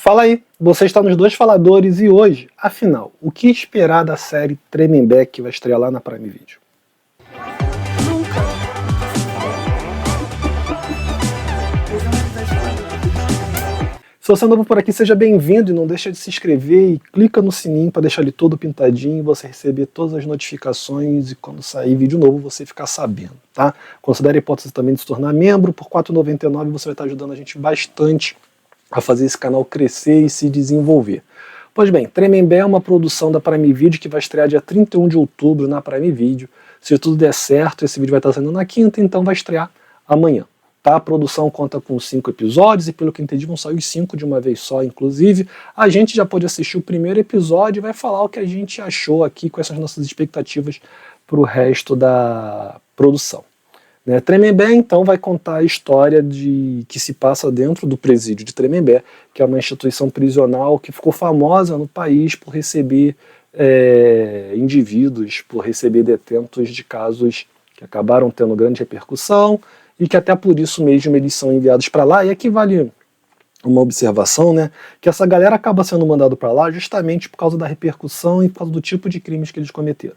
Fala aí, você está nos Dois Faladores e hoje, afinal, o que esperar da série Tremembé que vai estrear lá na Prime Video? Se você é novo por aqui, seja bem-vindo e não deixa de se inscrever e clica no sininho para deixar ele todo pintadinho e você receber todas as notificações e quando sair vídeo novo você ficar sabendo, tá? Considere a hipótese também de se tornar membro, por R$ 4,99 você vai estar ajudando a gente bastante a fazer esse canal crescer e se desenvolver. Pois bem, Tremembé é uma produção da Prime Video que vai estrear dia 31 de outubro na Prime Video. Se tudo der certo, esse vídeo vai estar saindo na quinta, então vai estrear amanhã. Tá? A produção conta com 5 episódios e pelo que entendi vão sair os 5 de uma vez só, inclusive. A gente já pôde assistir o primeiro episódio e vai falar o que a gente achou aqui, quais são as nossas expectativas para o resto da produção. Tremembé, então, vai contar a história que se passa dentro do presídio de Tremembé, que é uma instituição prisional que ficou famosa no país por receber indivíduos, por receber detentos de casos que acabaram tendo grande repercussão e que até por isso mesmo eles são enviados para lá. E aqui vale uma observação, que essa galera acaba sendo mandada para lá justamente por causa da repercussão e por causa do tipo de crimes que eles cometeram.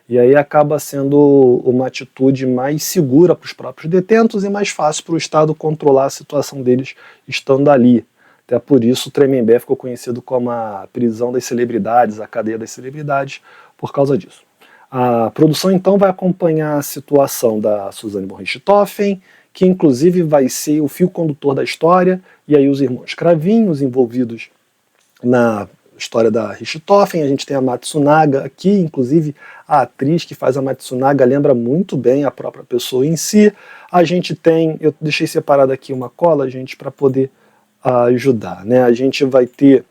E aí acaba sendo uma atitude mais segura para os próprios detentos e mais fácil para o Estado controlar a situação deles estando ali. Até por isso o Tremembé ficou conhecido como a prisão das celebridades, a cadeia das celebridades, por causa disso. A produção então vai acompanhar a situação da Suzane von Richthofen, que inclusive vai ser o fio condutor da história, e aí os irmãos Cravinhos envolvidos na história da Richthofen. A gente tem a Matsunaga aqui, inclusive a atriz que faz a Matsunaga lembra muito bem a própria pessoa em si. A gente tem, eu deixei separado aqui uma cola, gente, para poder ajudar. A gente vai ter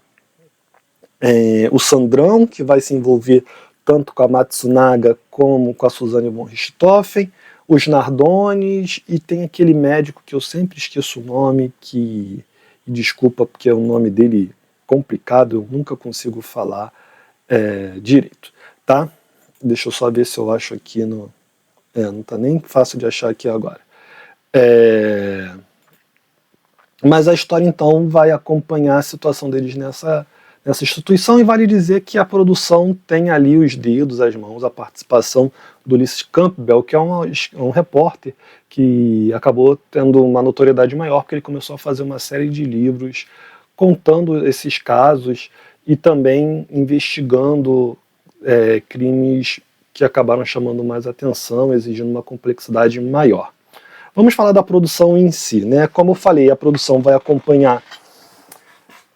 o Sandrão, que vai se envolver tanto com a Matsunaga como com a Suzane von Richthofen, os Nardones, e tem aquele médico que eu sempre esqueço o nome, que, desculpa porque é o nome dele complicado, eu nunca consigo falar direito, tá? Deixa eu só ver se eu acho aqui no... não tá nem fácil de achar aqui agora. Mas a história então vai acompanhar a situação deles nessa instituição, e vale dizer que a produção tem ali os dedos, as mãos, a participação do Ulysses Campbell, que é um repórter que acabou tendo uma notoriedade maior porque ele começou a fazer uma série de livros contando esses casos e também investigando crimes que acabaram chamando mais atenção, exigindo uma complexidade maior. Vamos falar da produção em si. Como eu falei, a produção vai acompanhar,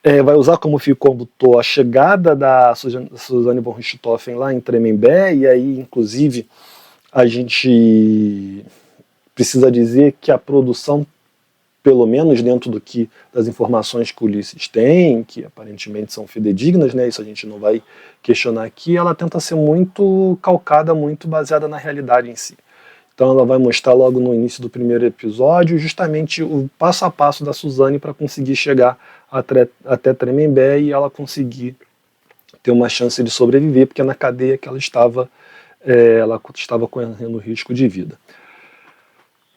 vai usar como fio condutor a chegada da Suzane von Richthofen lá em Tremembé, e aí, inclusive, a gente precisa dizer que a produção, pelo menos dentro das informações que o Ulysses tem, que aparentemente são fidedignas, isso a gente não vai questionar aqui, ela tenta ser muito calcada, muito baseada na realidade em si. Então ela vai mostrar logo no início do primeiro episódio justamente o passo a passo da Suzane para conseguir chegar até Tremembé e ela conseguir ter uma chance de sobreviver, porque na cadeia que ela estava correndo risco de vida.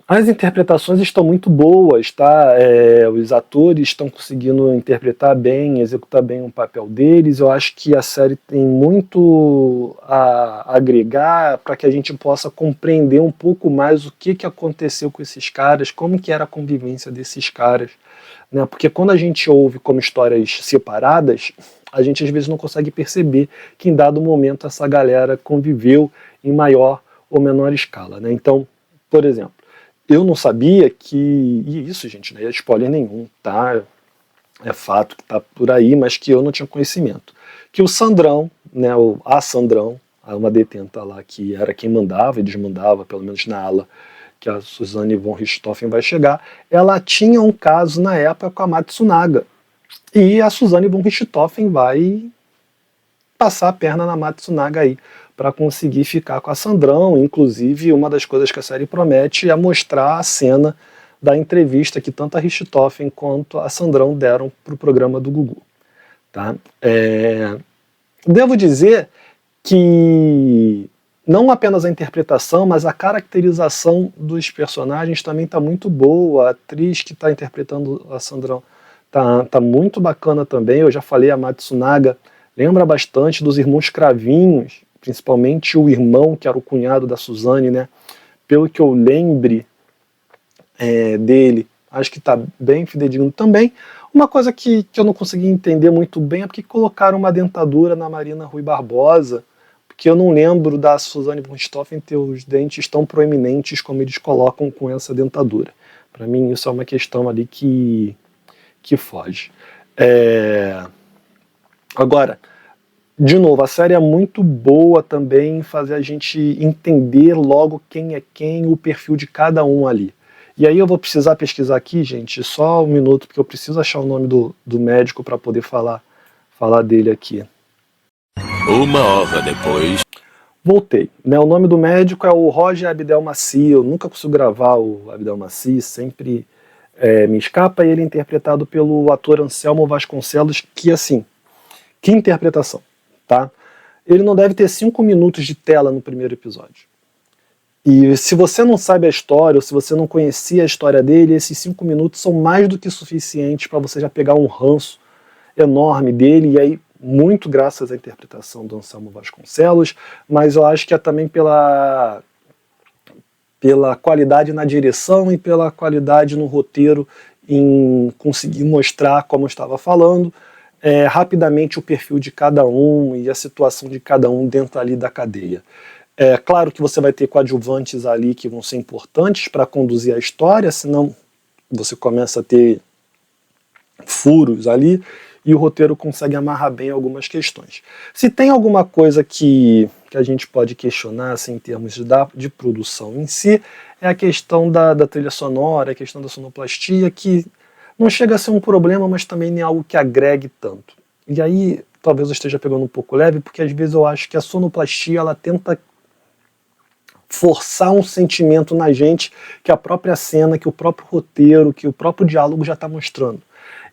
As interpretações estão muito boas, tá? Os atores estão conseguindo interpretar bem, executar bem o papel deles. Eu acho que a série tem muito a agregar para que a gente possa compreender um pouco mais o que aconteceu com esses caras, como que era a convivência desses caras. Porque quando a gente ouve como histórias separadas, a gente às vezes não consegue perceber que em dado momento essa galera conviveu em maior ou menor escala. Então, por exemplo, eu não sabia que... E isso, gente, não é spoiler nenhum, tá? É fato que tá por aí, mas que eu não tinha conhecimento. Que o Sandrão, a Sandrão, uma detenta lá que era quem mandava e desmandava, pelo menos na ala que a Suzane von Richthofen vai chegar, ela tinha um caso na época com a Matsunaga. E a Suzane von Richthofen vai passar a perna na Matsunaga aí, para conseguir ficar com a Sandrão. Inclusive, uma das coisas que a série promete é mostrar a cena da entrevista que tanto a Richthofen quanto a Sandrão deram para o programa do Gugu. Tá? Devo dizer que não apenas a interpretação, mas a caracterização dos personagens também está muito boa. A atriz que está interpretando a Sandrão tá muito bacana também. Eu já falei, a Matsunaga lembra bastante dos Irmãos Cravinhos, principalmente o irmão que era o cunhado da Suzane, né? Pelo que eu lembre dele, acho que está bem fidedigno também. Uma coisa que eu não consegui entender muito bem é porque colocaram uma dentadura na Marina Rui Barbosa, porque eu não lembro da Suzane von Richthofen ter os dentes tão proeminentes como eles colocam com essa dentadura. Para mim isso é uma questão ali que foge. Agora, de novo, a série é muito boa também em fazer a gente entender logo quem é quem, o perfil de cada um ali. E aí eu vou precisar pesquisar aqui, gente, só um minuto, porque eu preciso achar o nome do médico para poder falar dele aqui. 1 hora depois. Voltei. Né, o nome do médico é o Roger Abdelmaci. Eu nunca consigo gravar o Abdelmaci, sempre me escapa. E ele é interpretado pelo ator Anselmo Vasconcelos, que assim, que interpretação, tá? Ele não deve ter 5 minutos de tela no primeiro episódio. E se você não sabe a história, ou se você não conhecia a história dele, esses 5 minutos são mais do que suficientes para você já pegar um ranço enorme dele, e aí muito graças à interpretação do Anselmo Vasconcelos, mas eu acho que é também pela qualidade na direção e pela qualidade no roteiro em conseguir mostrar, como eu estava falando, rapidamente o perfil de cada um e a situação de cada um dentro ali da cadeia. É claro que você vai ter coadjuvantes ali que vão ser importantes para conduzir a história, senão você começa a ter furos ali e o roteiro consegue amarrar bem algumas questões. Se tem alguma coisa que a gente pode questionar assim, em termos de produção em si, é a questão da trilha sonora, a questão da sonoplastia, que não chega a ser um problema, mas também nem algo que agregue tanto. E aí, talvez eu esteja pegando um pouco leve, porque às vezes eu acho que a sonoplastia ela tenta forçar um sentimento na gente que a própria cena, que o próprio roteiro, que o próprio diálogo já está mostrando.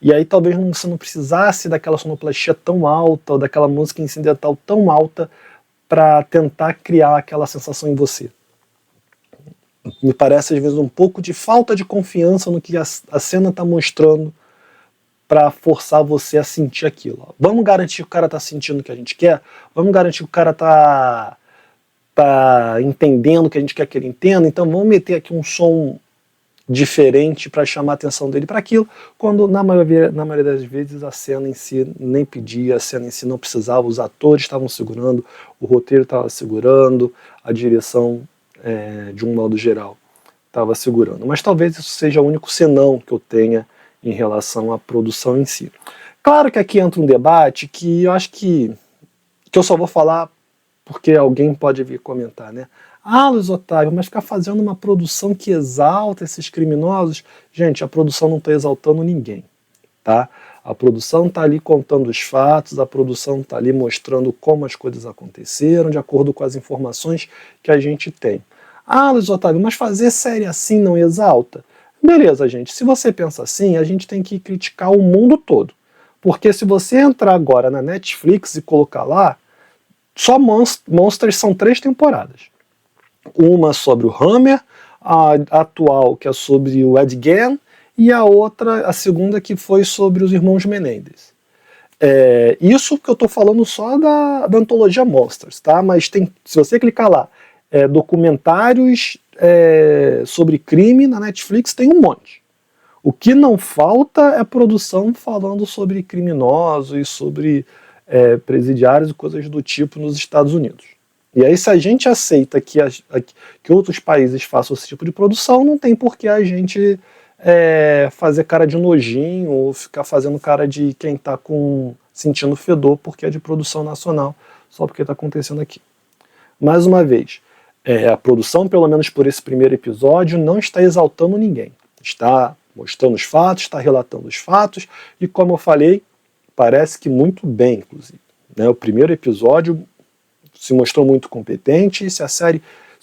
E aí talvez você não precisasse daquela sonoplastia tão alta, ou daquela música incidental tão alta, para tentar criar aquela sensação em você. Me parece às vezes um pouco de falta de confiança no que a cena está mostrando para forçar você a sentir aquilo. Vamos garantir que o cara está sentindo o que a gente quer? Vamos garantir que o cara está entendendo o que a gente quer que ele entenda? Então vamos meter aqui um som diferente para chamar a atenção dele para aquilo, quando na maioria das vezes a cena em si nem pedia, a cena em si não precisava, os atores estavam segurando, o roteiro estava segurando, a direção de um modo geral estava segurando. Mas talvez isso seja o único senão que eu tenha em relação à produção em si. Claro que aqui entra um debate que eu acho que eu só vou falar porque alguém pode vir comentar, né? Ah, Luiz Otávio, mas ficar fazendo uma produção que exalta esses criminosos? Gente, a produção não está exaltando ninguém, tá? A produção está ali contando os fatos, a produção está ali mostrando como as coisas aconteceram, de acordo com as informações que a gente tem. Ah, Luiz Otávio, mas fazer série assim não exalta? Beleza, gente, se você pensa assim, a gente tem que criticar o mundo todo. Porque se você entrar agora na Netflix e colocar lá, só Monsters são 3 temporadas. Uma sobre o Hammer, a atual que é sobre o Ed Gein, e a outra, a segunda, que foi sobre os irmãos Menendez. Isso que eu estou falando só da antologia Monsters, tá? Mas tem, se você clicar lá, documentários sobre crime na Netflix, tem um monte. O que não falta é produção falando sobre criminosos e sobre presidiários e coisas do tipo nos Estados Unidos. E aí, se a gente aceita que outros países façam esse tipo de produção, não tem por que a gente fazer cara de nojinho ou ficar fazendo cara de quem está sentindo fedor porque é de produção nacional, só porque está acontecendo aqui. Mais uma vez, a produção, pelo menos por esse primeiro episódio, não está exaltando ninguém. Está mostrando os fatos, está relatando os fatos, e como eu falei, parece que muito bem, inclusive. Né? O primeiro episódio se mostrou muito competente, e se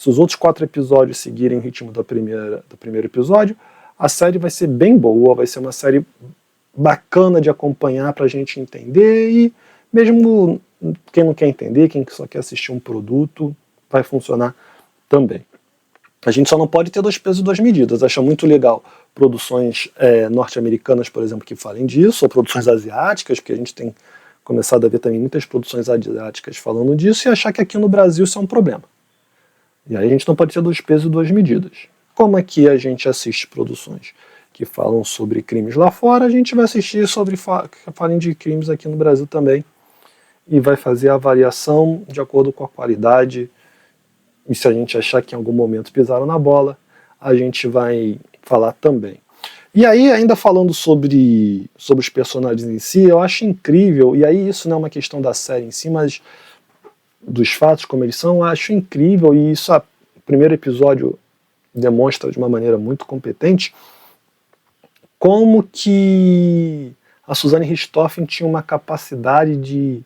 os outros 4 episódios seguirem o ritmo do primeiro episódio, a série vai ser bem boa, vai ser uma série bacana de acompanhar para a gente entender, e mesmo quem não quer entender, quem só quer assistir um produto, vai funcionar também. A gente só não pode ter dois pesos e duas medidas. Acho muito legal produções norte-americanas, por exemplo, que falem disso, ou produções asiáticas, porque a gente tem começado a ver também muitas produções asiáticas falando disso, e achar que aqui no Brasil isso é um problema. E aí a gente não pode ter dois pesos e duas medidas. Como aqui a gente assiste produções que falam sobre crimes lá fora, a gente vai assistir sobre que falem de crimes aqui no Brasil também, e vai fazer a avaliação de acordo com a qualidade. E se a gente achar que em algum momento pisaram na bola, a gente vai falar também. E aí, ainda falando sobre os personagens em si, eu acho incrível, e aí isso não é uma questão da série em si, mas dos fatos como eles são, eu acho incrível, e isso o primeiro episódio demonstra de uma maneira muito competente, como que a Suzane Richthofen tinha uma capacidade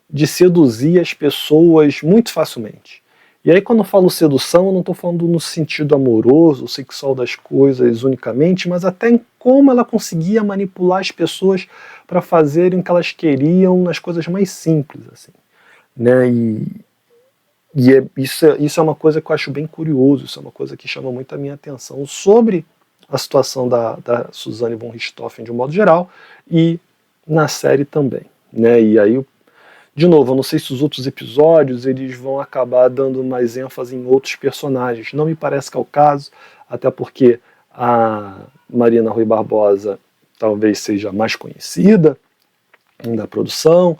de seduzir as pessoas muito facilmente. E aí, quando eu falo sedução, eu não estou falando no sentido amoroso, sexual das coisas unicamente, mas até em como ela conseguia manipular as pessoas para fazerem o que elas queriam nas coisas mais simples, assim, né? Isso é uma coisa que eu acho bem curioso, isso é uma coisa que chama muito a minha atenção sobre a situação da Suzane von Richthofen de um modo geral e na série também, né? E aí, de novo, eu não sei se os outros episódios eles vão acabar dando mais ênfase em outros personagens. Não me parece que é o caso, até porque a Marina Rui Barbosa talvez seja mais conhecida da produção.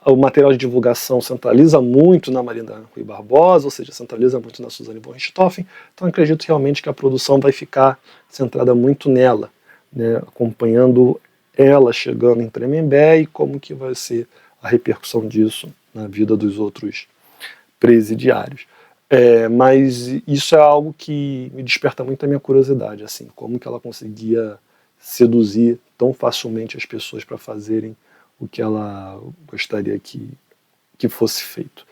O material de divulgação centraliza muito na Marina Rui Barbosa, ou seja, centraliza muito na Suzane von Richthofen. Então acredito realmente que a produção vai ficar centrada muito nela, né, acompanhando ela chegando em Tremembé e como que vai ser a repercussão disso na vida dos outros presidiários. Mas isso é algo que me desperta muito a minha curiosidade, assim, como que ela conseguia seduzir tão facilmente as pessoas para fazerem o que ela gostaria que fosse feito.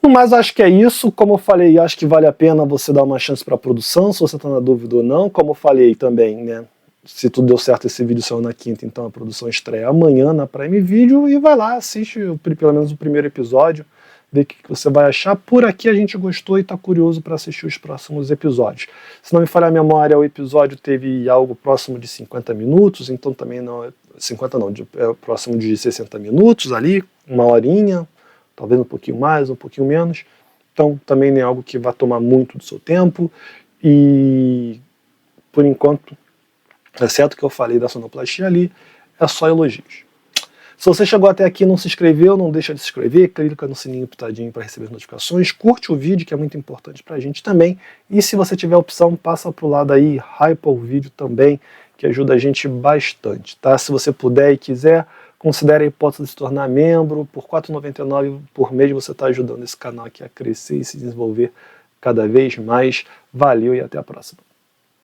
Mas acho que é isso. Como eu falei, acho que vale a pena você dar uma chance para a produção, se você está na dúvida ou não. Como eu falei também, né? Se tudo deu certo, esse vídeo saiu na quinta, então a produção estreia amanhã na Prime Video, e vai lá, assiste pelo menos o primeiro episódio, vê o que você vai achar. Por aqui a gente gostou e está curioso para assistir os próximos episódios. Se não me falhar a memória, o episódio teve algo próximo de 50 minutos, então também não é 50 não, próximo de 60 minutos ali, uma horinha, talvez um pouquinho mais, um pouquinho menos. Então também nem é algo que vai tomar muito do seu tempo, e por enquanto, exceto que eu falei da sonoplastia ali, é só elogios. Se você chegou até aqui e não se inscreveu, não deixa de se inscrever, clica no sininho pitadinho para receber as notificações, curte o vídeo, que é muito importante para a gente também, e se você tiver a opção, passa para o lado aí, hypa o vídeo também, que ajuda a gente bastante, tá? Se você puder e quiser, considere a hipótese de se tornar membro, por R$ 4,99 por mês você está ajudando esse canal aqui a crescer e se desenvolver cada vez mais. Valeu e até a próxima.